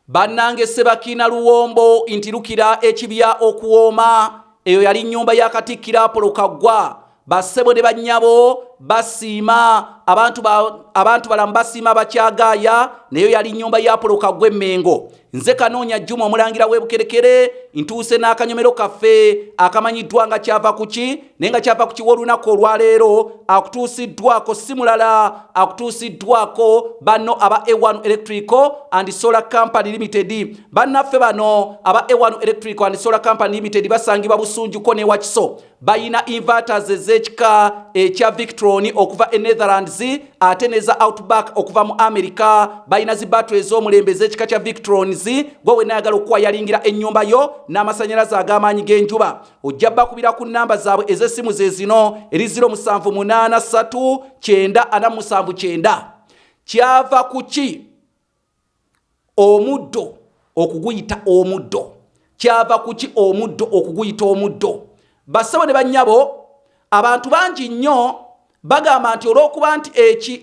Bannange Sebakina Luwombo intirukira ekibya okuwoma eyo yali nnyumba ya Katikkiro Apollo Kaggwa bassebo ne bannyabo basiima abantu balamu basiima bakyagaaya neyo yali nnyumba ya Apollo Kaggwa Mengo nze Kanoonya Juma omulangira w'Ebukerekere ntuuse n'akanyomero kaffe akamanyiddwa nga kyava kuki naye nga kyava kuki w'olunaku olwaleero akutuusiddwako si mulala akutuusiddwako banno aba A1 Electrical and Solar Company Limited. Bannaffe bano aba A1 Electrical and Solar Company Limited basangibwa Busunjuko ne Wakiso bayina inverters ez'ekika ekya Victron okuva e Netherlands ate neza Outback okuva mu America bayina zi batteries ez'omulembe ez'ekika kya Victrons gwe wenayagala okuwa yalingira ennyumba yo n'amasanyalaze ag'amaanyi g'enjuba ojja bakubira ku nnamba zaabwe ez'essimu ze zino eri 07839479 kyava kuki Omuddo okuguyita omuddo kyava kuki omuddo okuguyita omuddo bassebo ne bannyabo abantu bangi nnyo bagamba nti olw'okuba nti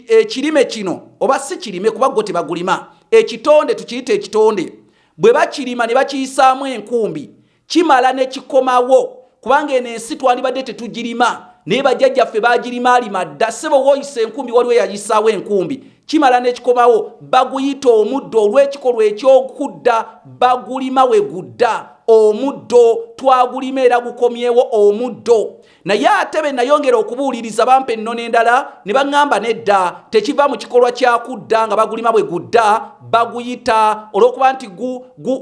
ekirime kino oba si kirime kuba gwo tebagulima ekitonde tukiyita ekitonde bwe bakirima ne bakiyisaamu enkumbi kimala ne kikomawo kubanga eno ensi twalibadde tetugirima naye bajjajjaffe bagirimalima dda ssebo wooyisa enkumbi waliwo yayisaawo enkumbi kimala ne kikomawo baguyita omuddo olw'ekikolwa eky'okudda bagulima we gudda omuddo twagulima era gukomyewo omuddo naye ate be nayongera okubuuliriza bampa ennono endala ne baŋŋamba nedda tekiva mu kikolwa kyakudda nga bagulima bwe gudda baguyita olw'okuba nti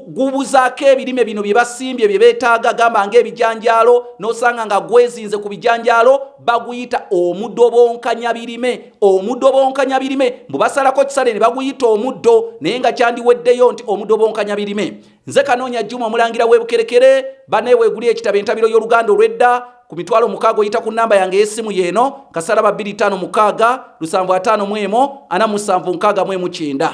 gubuzaako ebirime bino bye basimbye bye beetaaga gamba ng'ebijanjaalo n'osanga nga gwezinze ku bijanjaalo baguyita omuddo bonkanya birime omuddo bonkanya birime mbubasalako kisale ne baguyita omuddo naye nga kyandiweddeyo nti omuddo bonkanya birime nze Kanoonya Juma omulangira w'Ebukerekere baneweeguli ekitabo entabiro y'Oluganda olw'edda ku mitwalo 6 oyita ku nnamba yange y'essimu yeeno kasaraba 25 6 751 47 69.